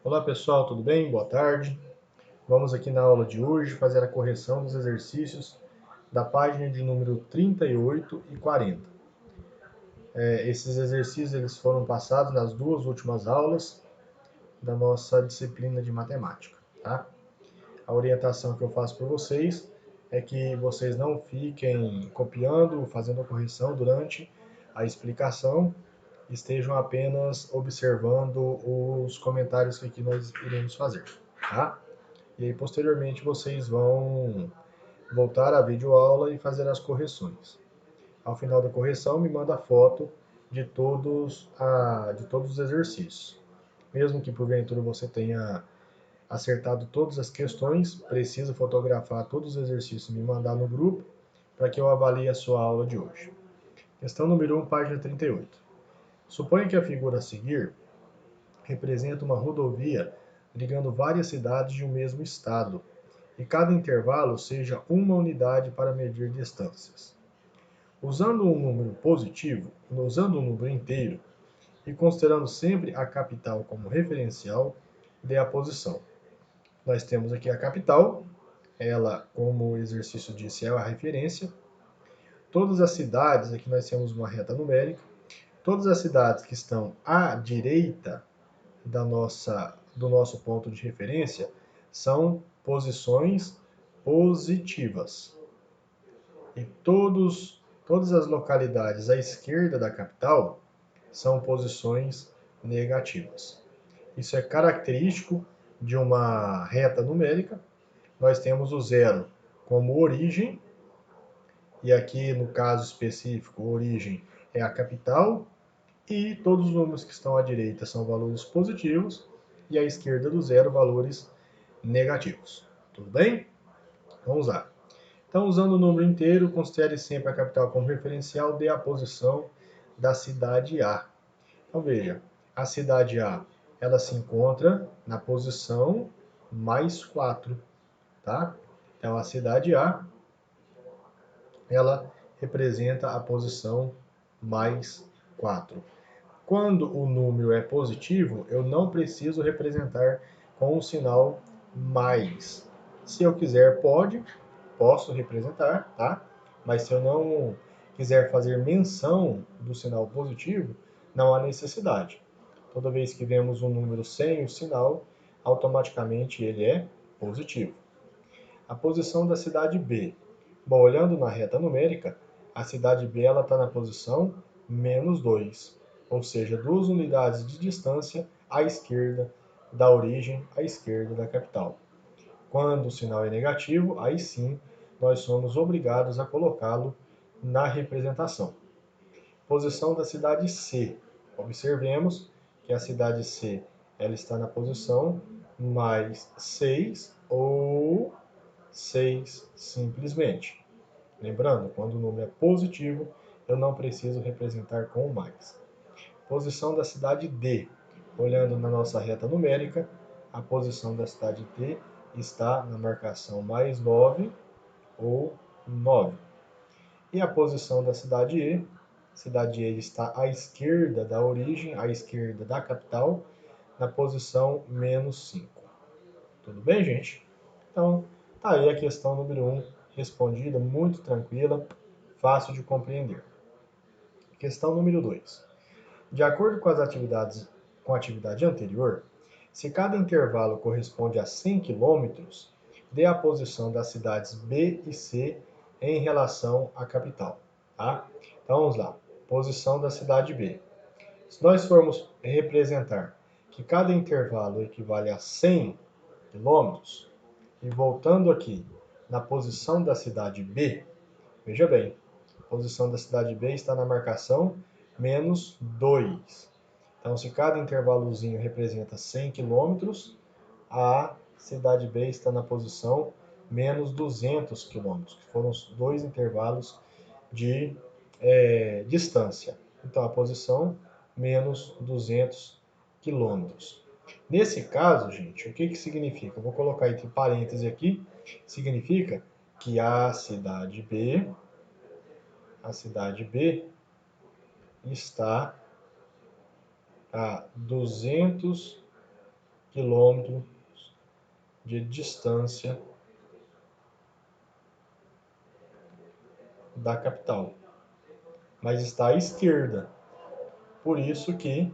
Olá pessoal, tudo bem? Boa tarde. Vamos aqui na aula de hoje fazer a correção dos exercícios da página de número 38 e 40. Esses exercícios eles foram passados nas duas últimas aulas da nossa disciplina de matemática, tá? A orientação que eu faço para vocês é que vocês não fiquem copiando, fazendo a correção durante a explicação, estejam apenas observando os comentários que aqui nós iremos fazer, tá? E aí, posteriormente, vocês vão voltar à videoaula e fazer as correções. Ao final da correção, me manda a foto de todos os exercícios. Mesmo que porventura você tenha acertado todas as questões, precisa fotografar todos os exercícios e me mandar no grupo para que eu avalie a sua aula de hoje. Questão número 1, página 38. Suponha que a figura a seguir representa uma rodovia ligando várias cidades de um mesmo estado, e cada intervalo seja uma unidade para medir distâncias. Usando um número positivo, usando um número inteiro e considerando sempre a capital como referencial, dê a posição. Nós temos aqui a capital, ela, como o exercício disse, é a referência. Todas as cidades, aqui nós temos uma reta numérica, todas as cidades que estão à direita do nosso ponto de referência são posições positivas. E todas as localidades à esquerda da capital são posições negativas. Isso é característico de uma reta numérica. Nós temos o zero como origem, e aqui no caso específico, origem é a capital, e todos os números que estão à direita são valores positivos, e à esquerda do zero, valores negativos. Tudo bem? Vamos lá. Então, usando o número inteiro, considere sempre a capital como referencial, dê a posição da cidade A. Então, veja, a cidade A, ela se encontra na posição mais 4, tá? Então, a cidade A, ela representa a posição mais 4. Quando o número é positivo, eu não preciso representar com o sinal mais. Se eu quiser, posso representar, tá? Mas se eu não quiser fazer menção do sinal positivo, não há necessidade. Toda vez que vemos um número sem o sinal, automaticamente ele é positivo. A posição da cidade B. Bom, olhando na reta numérica, a cidade B está na posição menos 2, ou seja, 2 unidades de distância à esquerda da origem, à esquerda da capital. Quando o sinal é negativo, aí sim nós somos obrigados a colocá-lo na representação. Posição da cidade C. Observemos que a cidade C ela está na posição mais 6 ou 6 simplesmente. Lembrando, quando o número é positivo, eu não preciso representar com o mais. Posição da cidade D. Olhando na nossa reta numérica, a posição da cidade D está na marcação mais 9 ou 9. E a posição da cidade E, cidade E está à esquerda da origem, à esquerda da capital, na posição menos 5. Tudo bem, gente? Então, tá aí a questão número 1, respondida, muito tranquila, fácil de compreender. Questão número 2. De acordo com a atividade anterior, se cada intervalo corresponde a 100 quilômetros, dê a posição das cidades B e C em relação à capital. Tá? Então vamos lá. Posição da cidade B. Se nós formos representar que cada intervalo equivale a 100 quilômetros, e voltando aqui na posição da cidade B, veja bem, a posição da cidade B está na marcação menos 2. Então, se cada intervalozinho representa 100 quilômetros, a cidade B está na posição menos 200 quilômetros, que foram os dois intervalos de distância. Então, a posição menos 200 quilômetros. Nesse caso, gente, o que, que significa? Eu vou colocar entre parênteses aqui, significa que a cidade B está a 200 quilômetros de distância da capital, mas está à esquerda, por isso que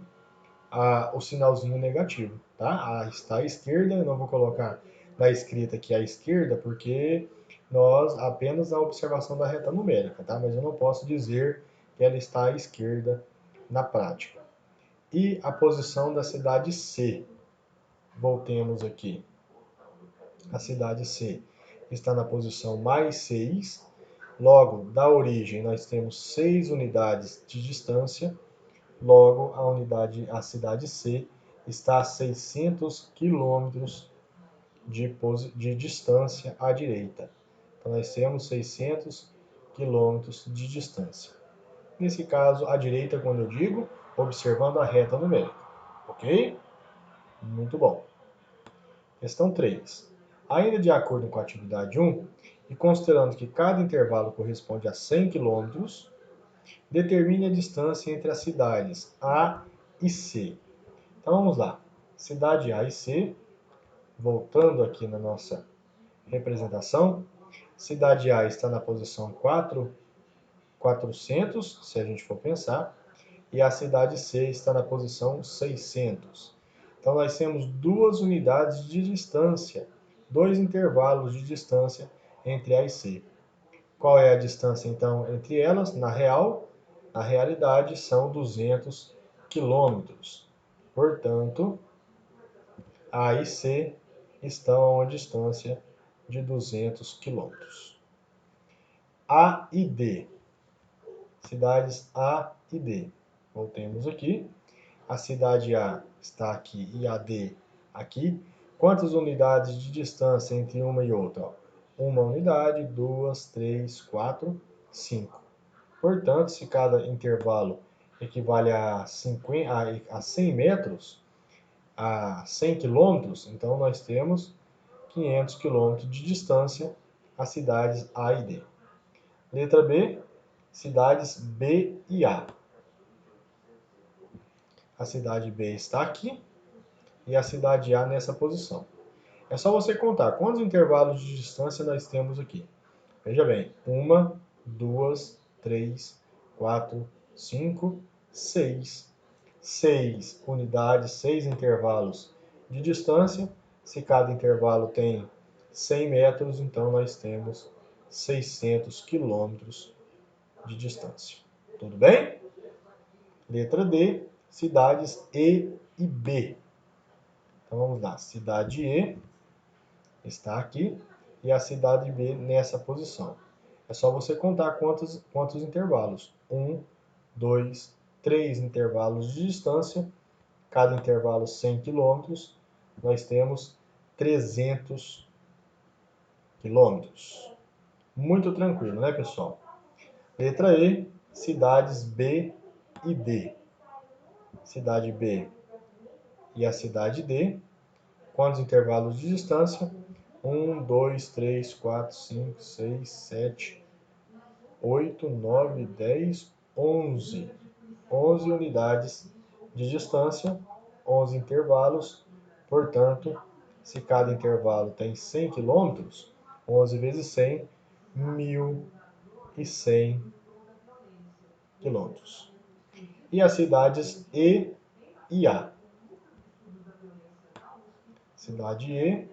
o sinalzinho negativo, tá? Está à esquerda, eu não vou colocar na escrita aqui à esquerda, porque nós apenas a observação da reta numérica, tá? Mas eu não posso dizer que ela está à esquerda na prática. E a posição da cidade C. Voltemos aqui. A cidade C está na posição mais 6. Logo, da origem, nós temos 6 unidades de distância. Logo, a cidade C está a 600 quilômetros de distância à direita. Então, nós temos 600 quilômetros de distância. Nesse caso, à direita, quando eu digo, observando a reta numérica. Ok? Muito bom. Questão 3. Ainda de acordo com a atividade 1, e considerando que cada intervalo corresponde a 100 km, determine a distância entre as cidades A e C. Então vamos lá. Cidade A e C, voltando aqui na nossa representação, cidade A está na posição 400, se a gente for pensar, e a cidade C está na posição 600. Então nós temos duas unidades de distância, dois intervalos de distância entre A e C. Qual é a distância então entre elas? Na realidade são 200 quilômetros. Portanto, A e C estão a uma distância de 200 quilômetros. A e D. Cidades A e D. Voltemos aqui. A cidade A está aqui e a D aqui. Quantas unidades de distância entre uma e outra? Uma unidade, 2, 3, 4, 5. Portanto, se cada intervalo equivale a 100 metros, a 100 quilômetros, então nós temos 500 quilômetros de distância às cidades A e D. Letra B, cidades B e A. A cidade B está aqui e a cidade A nessa posição. É só você contar quantos intervalos de distância nós temos aqui. Veja bem, 1, 2, 3, 4, 5, 6. 6 unidades, 6 intervalos de distância. Se cada intervalo tem 100 metros, então nós temos 600 quilômetros de distância. Tudo bem? Letra D, cidades E e B. Então vamos lá, cidade E está aqui e a cidade B nessa posição. É só você contar quantos intervalos. 1, 2, 3 intervalos de distância, cada intervalo 100 km, nós temos 300 km. Muito tranquilo, né, pessoal? Letra E, cidades B e D. Cidade B e a cidade D. Quantos intervalos de distância? 1, 2, 3, 4, 5, 6, 7, 8, 9, 10, 11. 11 unidades de distância, 11 intervalos. Portanto, se cada intervalo tem 100 km, 11 vezes 100, 1.100 km. E as cidades E e A. Cidade E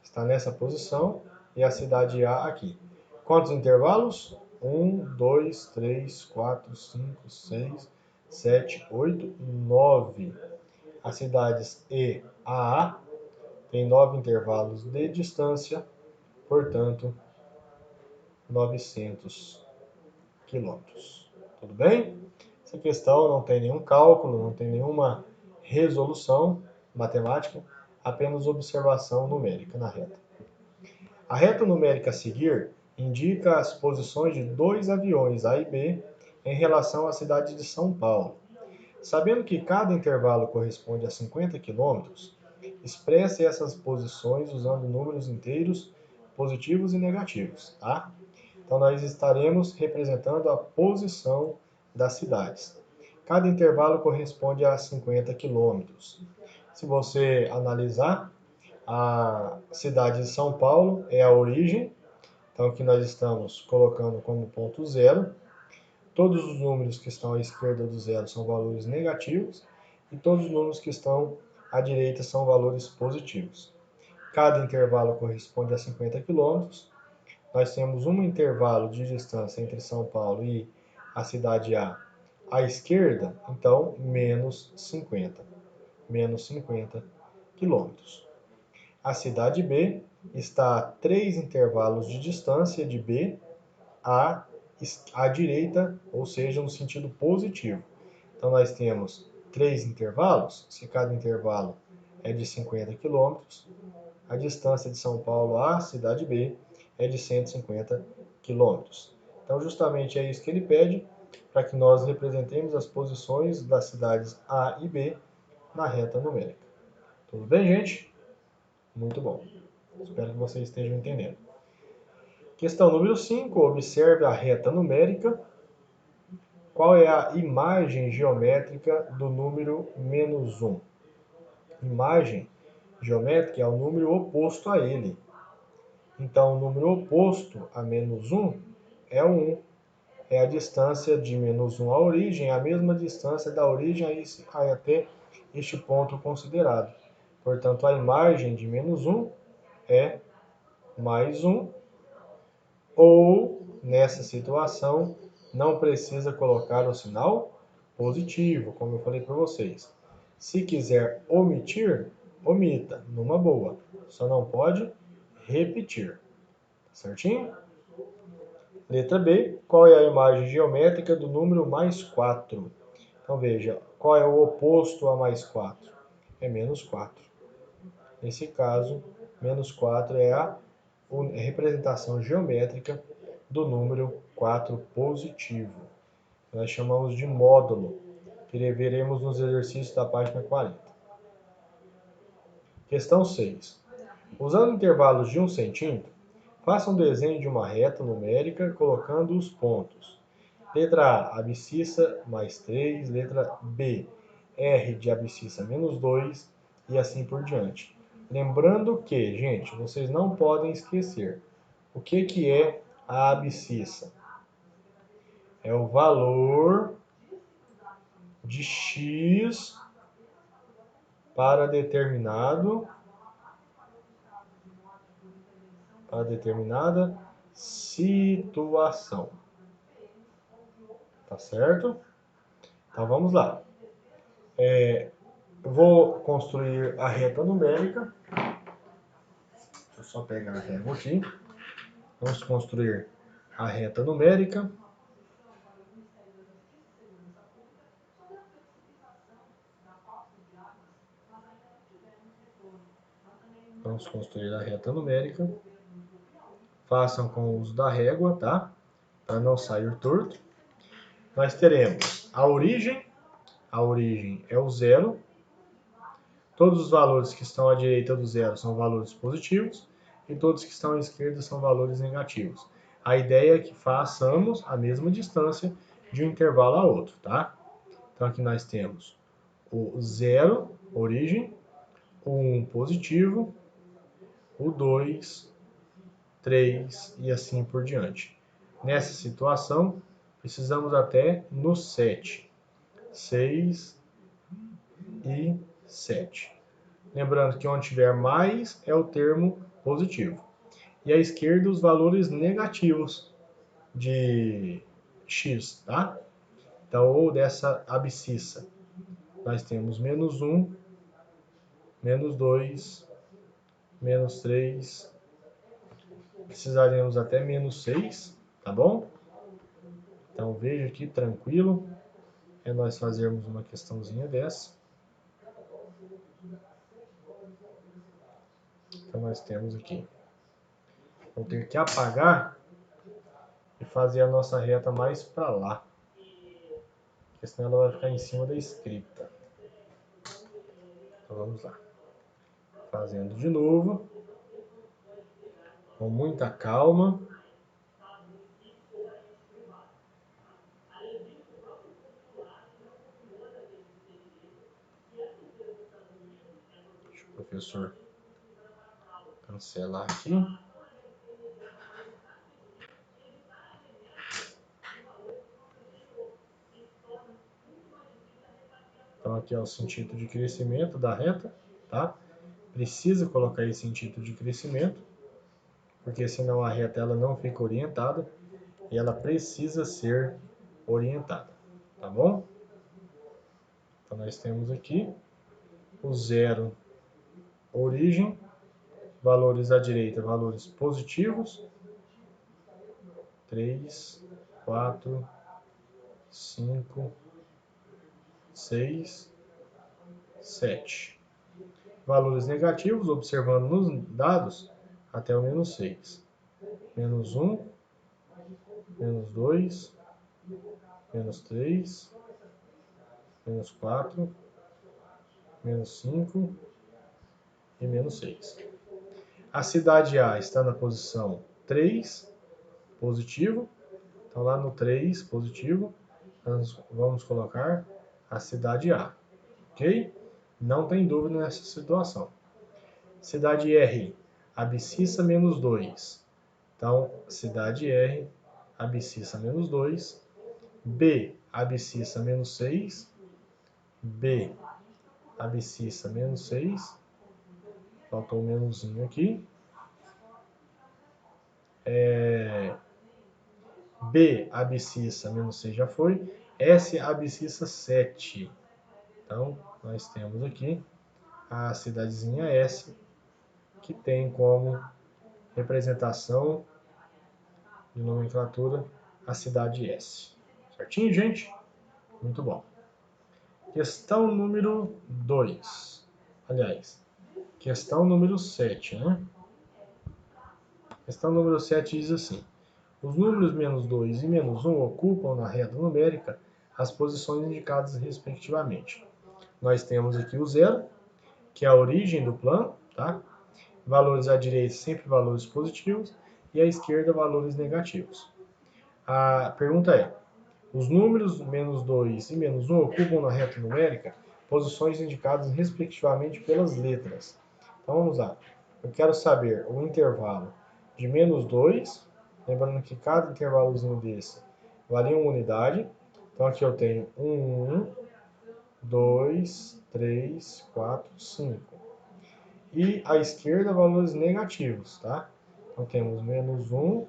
está nessa posição e a cidade A aqui. Quantos intervalos? 1, 2, 3, 4, 5, 6, 7, 8, 9. As cidades E a A têm 9 intervalos de distância, portanto, 900 quilômetros. Tudo bem? Essa questão não tem nenhum cálculo, não tem nenhuma resolução matemática, apenas observação numérica na reta. A reta numérica a seguir indica as posições de dois aviões A e B em relação à cidade de São Paulo. Sabendo que cada intervalo corresponde a 50 km, expresse essas posições usando números inteiros positivos e negativos, tá? Então nós estaremos representando a posição das cidades. Cada intervalo corresponde a 50 km. Se você analisar, a cidade de São Paulo é a origem, então aqui nós estamos colocando como ponto zero. Todos os números que estão à esquerda do zero são valores negativos e todos os números que estão à direita são valores positivos. Cada intervalo corresponde a 50 km. Nós temos um intervalo de distância entre São Paulo e a cidade A à esquerda, então menos 50 quilômetros. A cidade B está a 3 intervalos de distância de B à direita, ou seja, no sentido positivo. Então, nós temos 3 intervalos, se cada intervalo é de 50 km, a distância de São Paulo à cidade B é de 150 km. Então, justamente é isso que ele pede, para que nós representemos as posições das cidades A e B na reta numérica. Tudo bem, gente? Muito bom. Espero que vocês estejam entendendo. Questão número 5. Observe a reta numérica. Qual é a imagem geométrica do número menos 1? Imagem geométrica é o número oposto a ele. Então, o número oposto a menos 1 é o 1. É a distância de menos 1 à origem, a mesma distância da origem até este ponto considerado. Portanto, a imagem de menos 1 é mais 1, ou, nessa situação, não precisa colocar o sinal positivo, como eu falei para vocês. Se quiser omitir, omita, numa boa. Só não pode repetir. Certinho? Letra B. Qual é a imagem geométrica do número mais 4? Então veja, qual é o oposto a mais 4? É menos 4. Nesse caso, menos 4 é a representação geométrica do número 4 positivo. Nós chamamos de módulo, que veremos nos exercícios da página 40. Questão 6. Usando intervalos de 1 centímetro, faça um desenho de uma reta numérica colocando os pontos. Letra A, abscissa mais 3. Letra B, R de abscissa menos 2. E assim por diante. Lembrando que, gente, vocês não podem esquecer. O que é a abscissa? É o valor de x para determinada situação. Tá certo? Então vamos lá. Eu vou construir a reta numérica. Deixa eu só pegar a régua aqui. Vamos construir a reta numérica. Vamos construir a reta numérica. Façam com o uso da régua, tá? Para não sair torto. Nós teremos a origem é o zero. Todos os valores que estão à direita do zero são valores positivos e todos que estão à esquerda são valores negativos. A ideia é que façamos a mesma distância de um intervalo a outro, tá? Então aqui nós temos o zero, origem, o 1 positivo, o 2, 3 e assim por diante. Nessa situação, precisamos até no 7, 6 e 7. Lembrando que onde tiver mais é o termo positivo. E à esquerda os valores negativos de x, tá? Então, ou dessa abscissa, nós temos menos 1, menos 2, menos 3, precisaremos até menos 6, tá bom? Então, veja aqui, tranquilo, é nós fazermos uma questãozinha dessa. Então, nós temos aqui. Vou ter que apagar e fazer a nossa reta mais para lá. Porque senão ela vai ficar em cima da escrita. Então, vamos lá. Fazendo de novo. Com muita calma. Professor, cancelar aqui. Então aqui é o sentido de crescimento da reta, tá? Precisa colocar esse sentido de crescimento, porque senão a reta ela não fica orientada e ela precisa ser orientada, tá bom? Então nós temos aqui o zero, origem, valores à direita, valores positivos, 3, 4, 5, 6, 7. Valores negativos, observando nos dados, até o menos 6. Menos 1, menos 2, menos 3, menos 4, menos 5 e menos 6. A cidade A está na posição 3, positivo. Então, lá no 3, positivo, nós vamos colocar a cidade A. Ok? Não tem dúvida nessa situação. Cidade R, abscissa menos 2. Então, cidade R, abscissa menos 2. B, abscissa menos 6. B, abscissa menos 6. Faltou um menuzinho aqui. B, abscissa menos 6 já foi. S, abscissa 7. Então, nós temos aqui a cidadezinha S, que tem como representação de nomenclatura a cidade S. Certinho, gente? Muito bom. Questão número 2. Aliás, questão número 7, né? Questão número 7 diz assim: os números menos 2 e menos 1 ocupam na reta numérica as posições indicadas respectivamente. Nós temos aqui o zero, que é a origem do plano, tá? Valores à direita sempre valores positivos e à esquerda valores negativos. A pergunta é: os números menos 2 e menos 1 ocupam na reta numérica posições indicadas respectivamente pelas letras. Então vamos lá. Eu quero saber o intervalo de menos 2, lembrando que cada intervalozinho desse valia uma unidade. Então aqui eu tenho 1, 2, 3, 4, 5. E à esquerda valores negativos, tá? Então temos menos 1,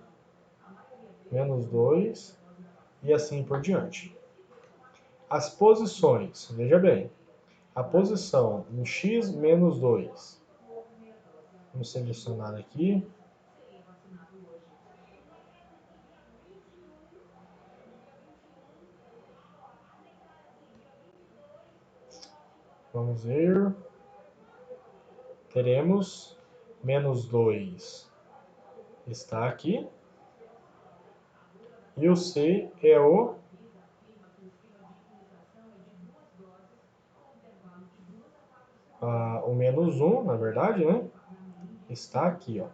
menos 2 e assim por diante. As posições, veja bem, a posição no x menos 2. Vamos selecionar aqui. Vamos ver. Teremos menos 2 está aqui. E o C é o menos 1, na verdade, né? Está aqui, ó.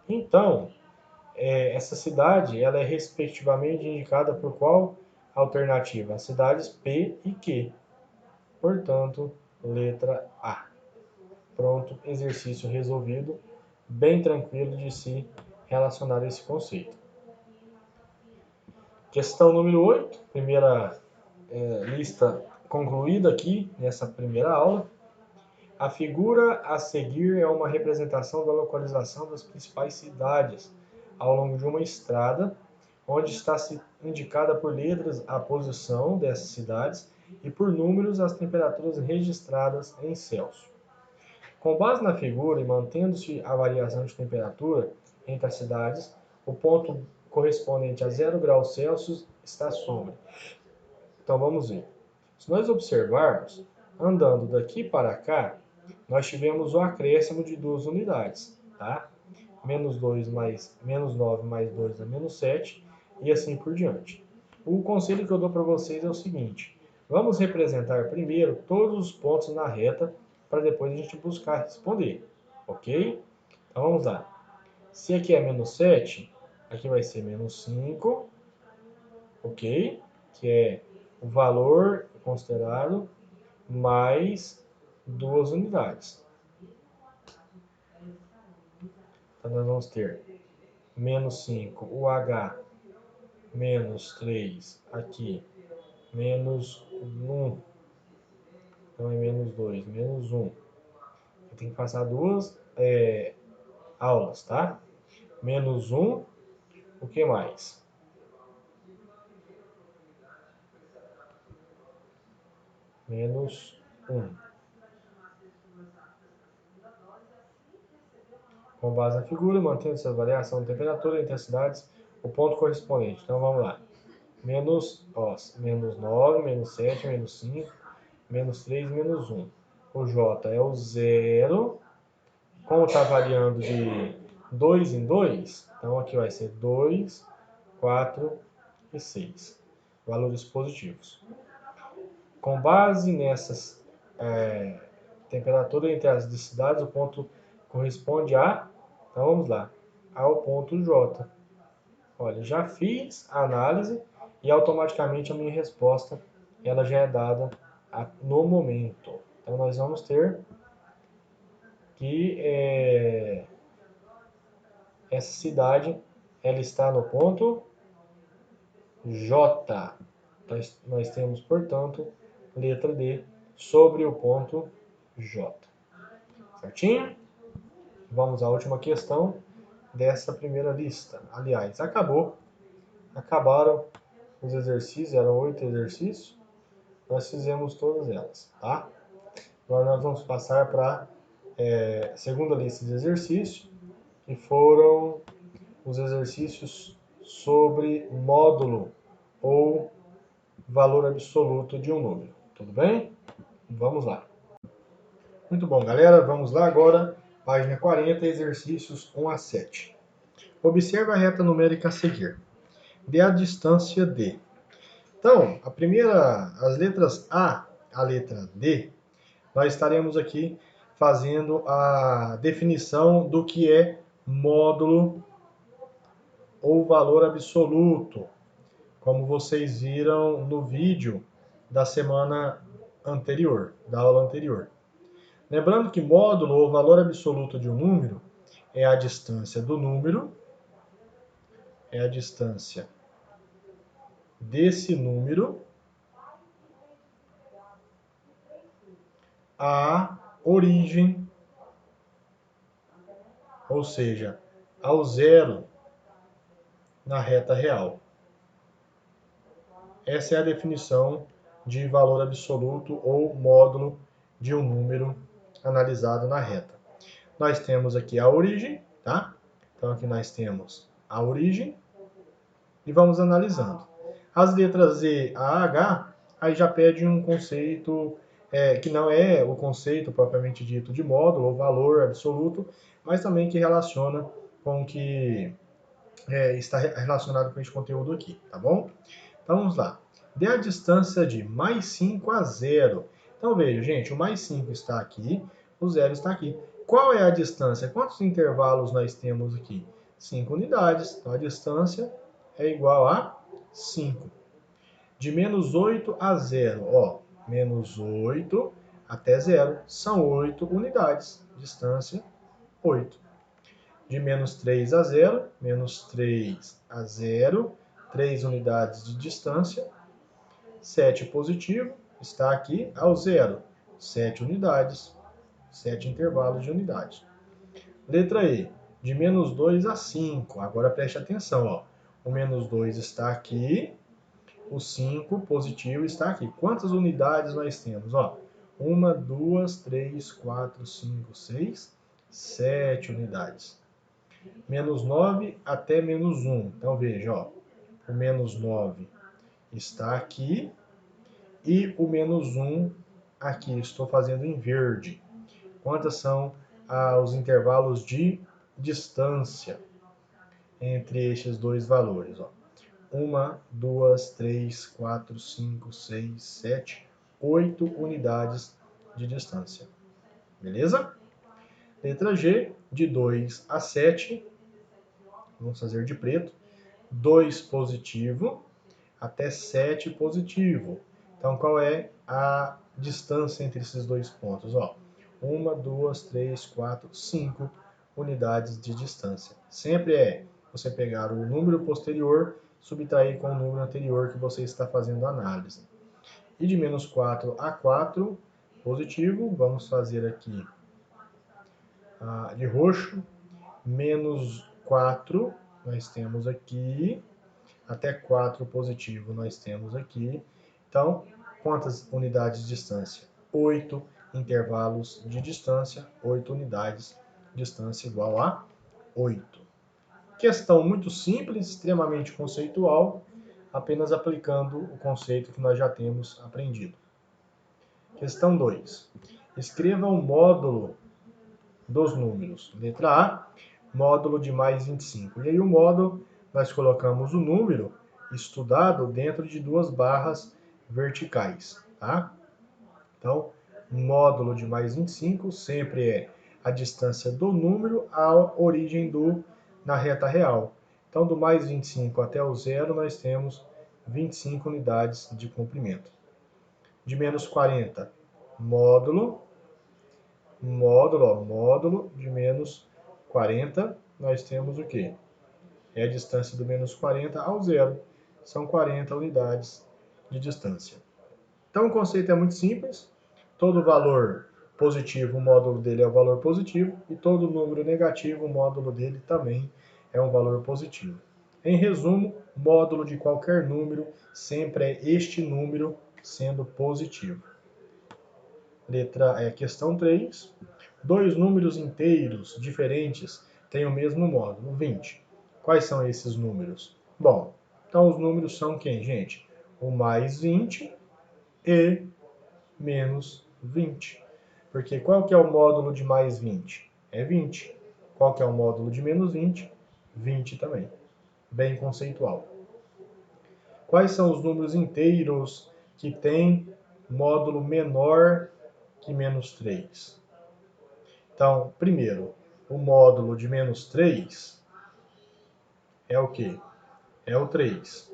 Então, essa cidade ela é respectivamente indicada por qual alternativa? As cidades P e Q. Portanto, letra A. Pronto, exercício resolvido. Bem tranquilo de se relacionar a esse conceito. Questão número 8, primeira lista concluída aqui nessa primeira aula. A figura a seguir é uma representação da localização das principais cidades ao longo de uma estrada, onde está indicada por letras a posição dessas cidades e por números as temperaturas registradas em Celsius. Com base na figura e mantendo-se a variação de temperatura entre as cidades, o ponto correspondente a 0 graus Celsius está sombra. Então vamos ver. Se nós observarmos, andando daqui para cá, nós tivemos o acréscimo de 2 unidades, tá? Menos 2 mais, menos 9 mais 2 é menos 7 e assim por diante. O conselho que eu dou para vocês é o seguinte: vamos representar primeiro todos os pontos na reta para depois a gente buscar responder, ok? Então vamos lá. Se aqui é menos 7, aqui vai ser menos 5, ok? Que é o valor considerado. mais 2 unidades. Então, nós vamos ter menos 5, o H, menos 3 aqui, menos 1, então é menos 2, menos 1. Eu tenho que passar duas aulas, tá? Menos 1, o que mais? Menos 1. Com base na figura, mantendo essa variação de temperatura e intensidades, o ponto correspondente. Então, vamos lá. Menos 9, menos 7, menos 5, menos 3, menos 1. O J é o 0. Como está variando de 2 em 2, então aqui vai ser 2, 4 e 6. Valores positivos. Com base nessas temperatura entre as cidades, o ponto corresponde a, então vamos lá, ao ponto J. Olha, já fiz a análise e automaticamente a minha resposta ela já é dada no momento. Então nós vamos ter que essa cidade ela está no ponto J. Nós temos, portanto, letra D sobre o ponto J. Certinho? Vamos à última questão dessa primeira lista. Aliás, acabaram os exercícios, eram 8 exercícios, nós fizemos todas elas, tá? Agora nós vamos passar para a segunda lista de exercícios, que foram os exercícios sobre módulo ou valor absoluto de um número. Tudo bem? Vamos lá. Muito bom, galera. Vamos lá agora. Página 40, exercícios 1 a 7. Observe a reta numérica a seguir. Dê a distância D. Então, as letras A, a letra D, nós estaremos aqui fazendo a definição do que é módulo ou valor absoluto, como vocês viram no vídeo da semana anterior, da aula anterior. Lembrando que módulo ou valor absoluto de um número é a distância do número, é a distância desse número à origem, ou seja, ao zero na reta real. Essa é a definição de valor absoluto ou módulo de um número analisado na reta. Nós temos aqui a origem, tá? Então aqui nós temos a origem e vamos analisando. As letras E a H, aí já pede um conceito que não é o conceito propriamente dito de módulo ou valor absoluto, mas também que relaciona com o que está relacionado com esse conteúdo aqui, tá bom? Então vamos lá. Dê a distância de mais 5 a 0. Então veja, gente, o mais 5 está aqui, o 0 está aqui. Qual é a distância? Quantos intervalos nós temos aqui? 5 unidades. Então a distância é igual a 5. De menos 8 a 0, ó, menos 8 até 0 são 8 unidades. Distância 8. De menos 3 a 0, menos 3 a 0, 3 unidades de distância. 7 positivo está aqui ao 0, 7 unidades, 7 intervalos de unidade. Letra E, de menos 2 a 5. Agora preste atenção, ó. O menos 2 está aqui, o 5 positivo está aqui. Quantas unidades nós temos? Ó, 1, 2, 3, 4, 5, 6, 7 unidades. Menos 9 até menos 1. Então veja, ó, o menos 9 está aqui e o menos 1 aqui. Estou fazendo em verde. Quantas são os intervalos de distância entre estes dois valores? Ó. 1, 2, 3, 4, 5, 6, 7, 8 unidades de distância. Beleza? Letra G, de 2 a 7. Vamos fazer de preto. 2 positivo até 7 positivo. Então, qual é a distância entre esses dois pontos. Ó, 1, 2, 3, 4, 5 unidades de distância. Sempre é você pegar o número posterior, subtrair com o número anterior que você está fazendo a análise. E de menos 4 a 4, positivo, vamos fazer aqui de roxo, menos 4, nós temos aqui, até 4 positivo nós temos aqui. Então, quantas unidades de distância? 8 intervalos de distância, 8 unidades, distância igual a 8. Questão muito simples, extremamente conceitual, apenas aplicando o conceito que nós já temos aprendido. Questão 2. Escreva o módulo dos números. Letra A, módulo de mais 25. E aí o módulo, nós colocamos o número estudado dentro de duas barras verticais, tá? Então, módulo de mais 25 sempre é a distância do número à origem na reta real. Então, do mais 25 até o zero, nós temos 25 unidades de comprimento. De menos 40, módulo de menos 40, nós temos o quê? É a distância do menos 40 ao zero. São 40 unidades de distância. Então, o conceito é muito simples. Todo valor positivo, o módulo dele é o valor positivo, e todo número negativo, o módulo dele também é um valor positivo. Em resumo, módulo de qualquer número sempre é este número sendo positivo. Questão 3. Dois números inteiros diferentes têm o mesmo módulo, 20. Quais são esses números? Bom, então os números são quem, gente? O mais 20 e menos 20. Porque qual que é o módulo de mais 20? É 20. Qual que é o módulo de menos 20? 20 também. Bem conceitual. Quais são os números inteiros que têm módulo menor que menos 3? Então, primeiro, o módulo de menos 3 é o quê? É o 3.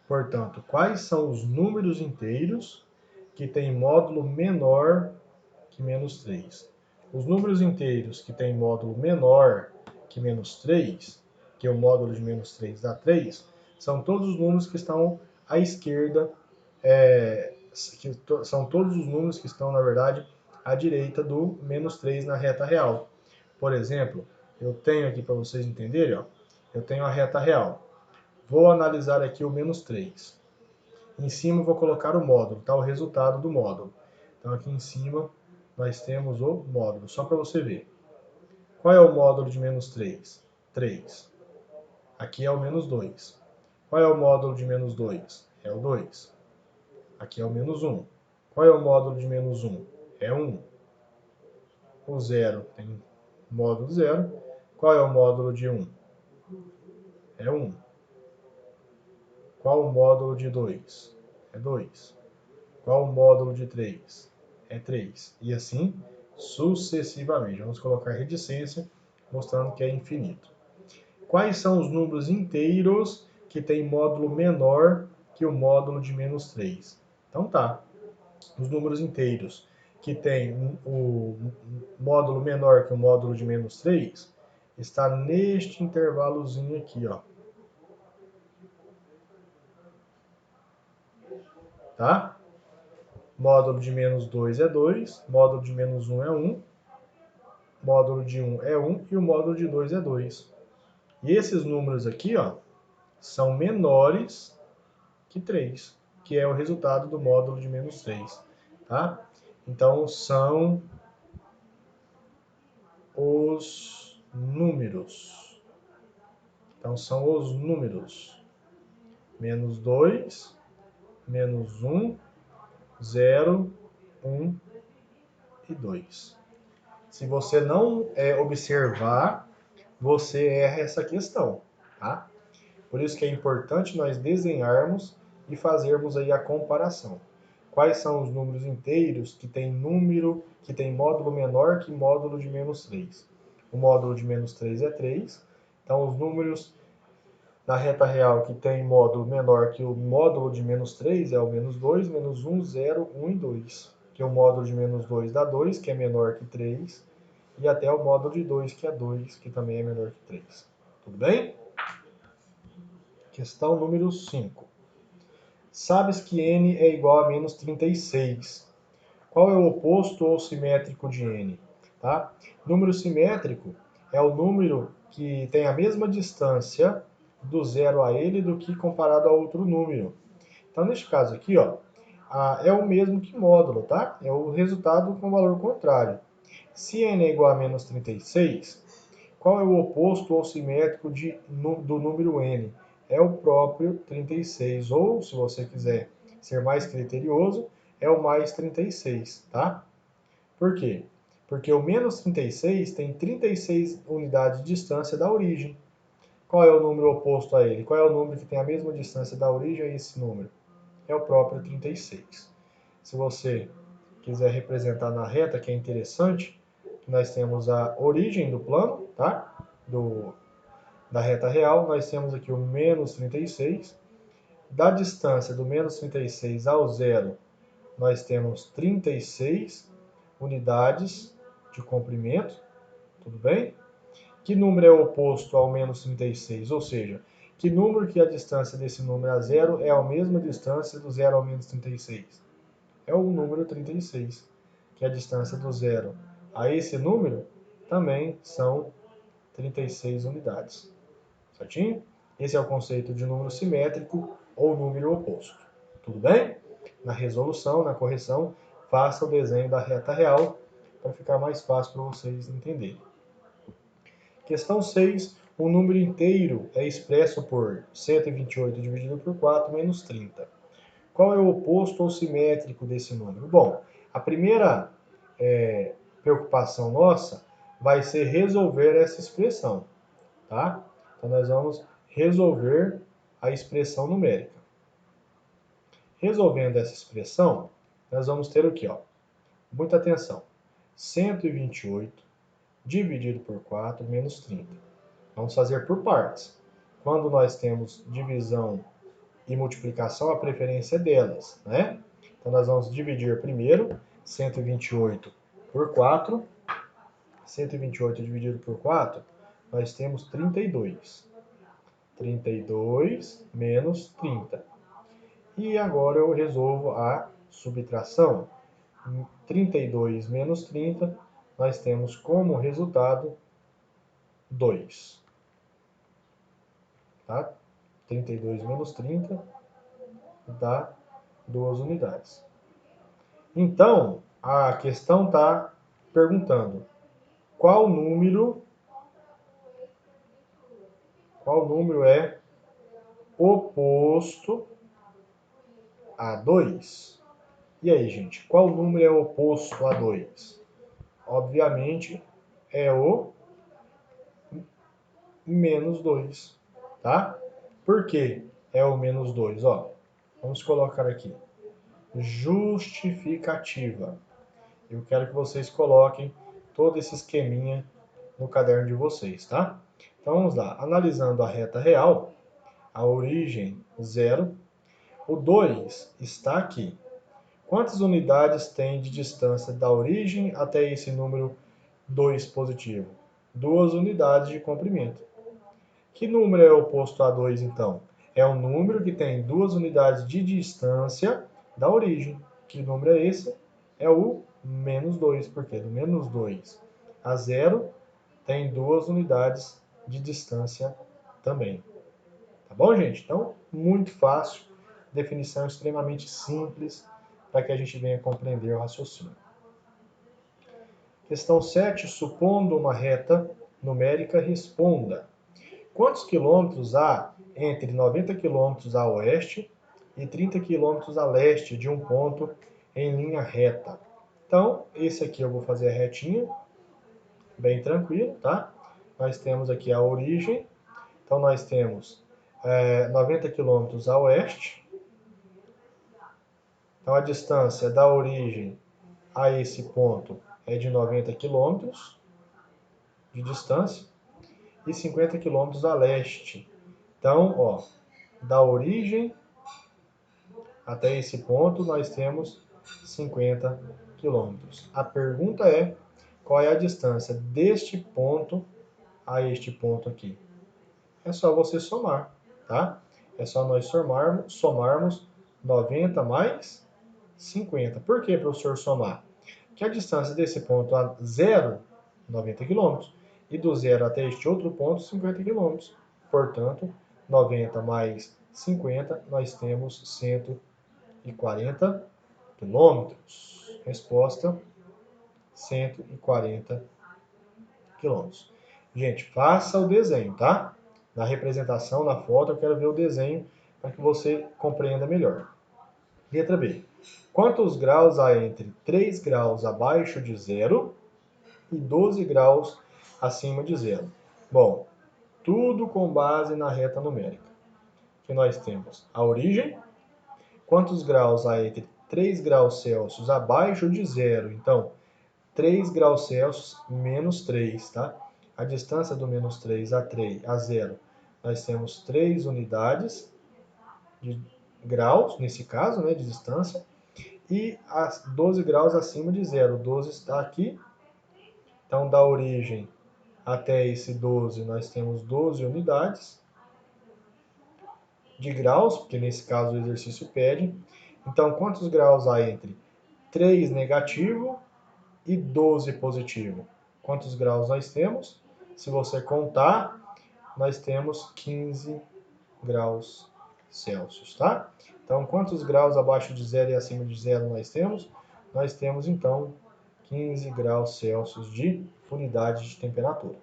Portanto, quais são os números inteiros que têm módulo menor que menos 3? Os números inteiros que têm módulo menor que menos 3, que o módulo de menos 3 dá 3, são todos os números que estão à esquerda, são todos os números que estão, na verdade, à direita do menos 3 na reta real. Por exemplo, eu tenho aqui para vocês entenderem, ó, eu tenho a reta real. Vou analisar aqui o menos 3. Em cima eu vou colocar o módulo, tá? O resultado do módulo. Então aqui em cima nós temos o módulo, só para você ver. Qual é o módulo de menos 3? 3. Aqui é o menos 2. Qual é o módulo de menos 2? É o 2. Aqui é o menos 1. Qual é o módulo de menos 1? É 1. O 0 tem módulo 0. Qual é o módulo de 1? É 1. Qual o módulo de 2? É 2. Qual o módulo de 3? É 3. E assim sucessivamente. Vamos colocar reticência, mostrando que é infinito. Quais são os números inteiros que têm módulo menor que o módulo de menos 3? Então tá. Os números inteiros que têm o módulo menor que o módulo de menos 3 está neste intervalozinho aqui, ó. Tá? Módulo de menos 2 é 2, módulo de menos 1 é 1, módulo de 1 é 1 e o módulo de 2 é 2. E esses números aqui, ó, são menores que 3, que é o resultado do módulo de menos 3. Tá? Então, são os números. Então, são os números. Menos 2, menos 1, 0, 1 e 2. Se você não observar, você erra essa questão, tá? Por isso que é importante nós desenharmos e fazermos aí a comparação. Quais são os números inteiros que tem módulo menor que módulo de menos 3? O módulo de menos 3 é 3. Então, os números na reta real que tem módulo menor que o módulo de menos 3 é o menos 2, menos 1, 0, 1 e 2. Que o módulo de menos 2 dá 2, que é menor que 3, e até o módulo de 2, que é 2, que também é menor que 3. Tudo bem? Questão número 5. Sabes que n é igual a menos 36. Qual é o oposto ou simétrico de n? Tá? Número simétrico é o número que tem a mesma distância do zero a ele do que comparado a outro número. Então, neste caso aqui, ó, é o mesmo que módulo, tá? É o resultado com valor contrário. Se n é igual a menos 36, qual é o oposto ou simétrico do número n? É o próprio 36, ou, se você quiser ser mais criterioso, é o mais 36, tá? Por quê? Porque o menos 36 tem 36 unidades de distância da origem. Qual é o número oposto a ele? Qual é o número que tem a mesma distância da origem a esse número? É o próprio 36. Se você quiser representar na reta, que é interessante, nós temos a origem do plano, tá? Da reta real, nós temos aqui o menos 36. Da distância do menos 36 ao zero, nós temos 36 unidades de comprimento, tudo bem? Que número é oposto ao menos 36? Ou seja, que número que a distância desse número a zero é a mesma distância do zero ao menos 36? É o número 36, que a distância do zero a esse número também são 36 unidades. Certinho? Esse é o conceito de número simétrico ou número oposto. Tudo bem? Na resolução, na correção, faça o desenho da reta real para ficar mais fácil para vocês entenderem. Questão 6. Um número inteiro é expresso por 128 dividido por 4 menos 30. Qual é o oposto ou simétrico desse número? Bom, a primeira preocupação nossa vai ser resolver essa expressão, tá? Então, nós vamos resolver a expressão numérica. Resolvendo essa expressão, nós vamos ter o quê? Muita atenção. 128 dividido por 4 menos 30. Vamos fazer por partes. Quando nós temos divisão e multiplicação, a preferência é delas, né? Então, nós vamos dividir primeiro 128 por 4. 128 dividido por 4, nós temos 32. 32 menos 30. E agora eu resolvo a subtração. 32 menos 30, nós temos como resultado 2. Tá? 32 menos 30 dá 2 unidades. Então, a questão está perguntando qual número é oposto a 2? E aí, gente, qual número é oposto a 2? Obviamente, é o menos 2, tá? Por que é o menos 2? Vamos colocar aqui. Justificativa. Eu quero que vocês coloquem todo esse esqueminha no caderno de vocês, tá? Então, vamos lá. Analisando a reta real, a origem 0, o 2 está aqui. Quantas unidades tem de distância da origem até esse número 2 positivo? 2 unidades de comprimento. Que número é oposto a 2, então? É um número que tem 2 unidades de distância da origem. Que número é esse? É o menos 2, porque do menos 2 a 0 tem 2 unidades de distância também. Tá bom, gente? Então, muito fácil, definição extremamente simples, para que a gente venha compreender o raciocínio. Questão 7. Supondo uma reta numérica, responda. Quantos quilômetros há entre 90 quilômetros a oeste e 30 quilômetros a leste de um ponto em linha reta? Então, esse aqui eu vou fazer a retinha, bem tranquilo, tá? Nós temos aqui a origem, então nós temos 90 quilômetros a oeste. Então, a distância da origem a esse ponto é de 90 quilômetros de distância e 50 quilômetros a leste. Então, ó, da origem até esse ponto, nós temos 50 quilômetros. A pergunta é, qual é a distância deste ponto a este ponto aqui? É só você somar, tá? É só nós somarmos 90 mais 50. Por que, professor, somar? Que a distância desse ponto a 0, 90 quilômetros, e do 0 até este outro ponto, 50 quilômetros. Portanto, 90 mais 50, nós temos 140 quilômetros. Resposta, 140 quilômetros. Gente, faça o desenho, tá? Na representação, na foto, eu quero ver o desenho para que você compreenda melhor. Letra B. Quantos graus há entre 3 graus abaixo de zero e 12 graus acima de zero? Bom, tudo com base na reta numérica. Que nós temos a origem. Quantos graus há entre 3 graus Celsius abaixo de zero? Então, 3 graus Celsius menos 3, tá? A distância do menos 3 a 0, nós temos 3 unidades de graus, nesse caso, né, de distância, e a 12 graus acima de zero. 12 está aqui, então da origem até esse 12, nós temos 12 unidades de graus, porque nesse caso o exercício pede. Então, quantos graus há entre 3 negativo e 12 positivo? Quantos graus nós temos? Se você contar, nós temos 15 graus Celsius, tá? Então, quantos graus abaixo de zero e acima de zero nós temos? Nós temos, então, 15 graus Celsius de unidade de temperatura.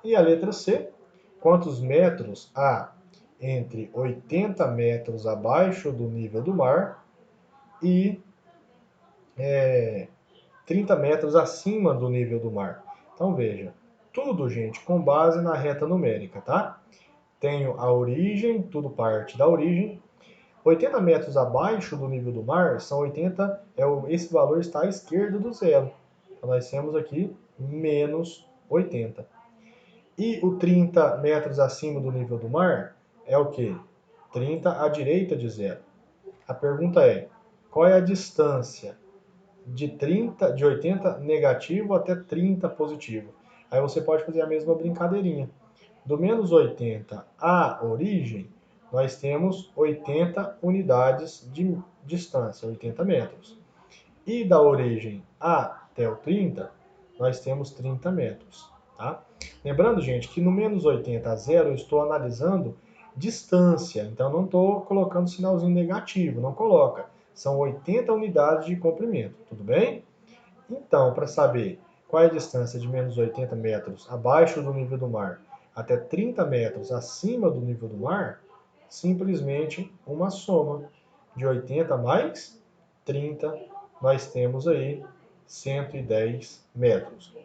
E a letra C, quantos metros há entre 80 metros abaixo do nível do mar e 30 metros acima do nível do mar? Então, veja, tudo, gente, com base na reta numérica, tá? Tenho a origem, tudo parte da origem. 80 metros abaixo do nível do mar são 80, esse valor está à esquerda do zero. Então, nós temos aqui menos 80. E o 30 metros acima do nível do mar é o quê? 30 à direita de zero. A pergunta é, qual é a distância de 80 negativo até 30 positivo? Aí você pode fazer a mesma brincadeirinha. Do menos 80 à origem, nós temos 80 unidades de distância, 80 metros. E da origem até o 30, nós temos 30 metros. Tá? Lembrando, gente, que no menos 80 a 0 eu estou analisando distância, então não estou colocando sinalzinho negativo, não coloca. São 80 unidades de comprimento, tudo bem? Então, para saber qual é a distância de menos 80 metros abaixo do nível do mar até 30 metros acima do nível do mar, simplesmente uma soma de 80 mais 30, nós temos aí 110 metros.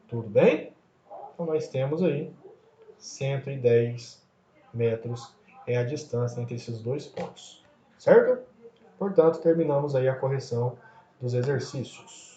Tudo bem? Então, nós temos aí 110 metros é a distância entre esses dois pontos, certo? Portanto, terminamos aí a correção dos exercícios.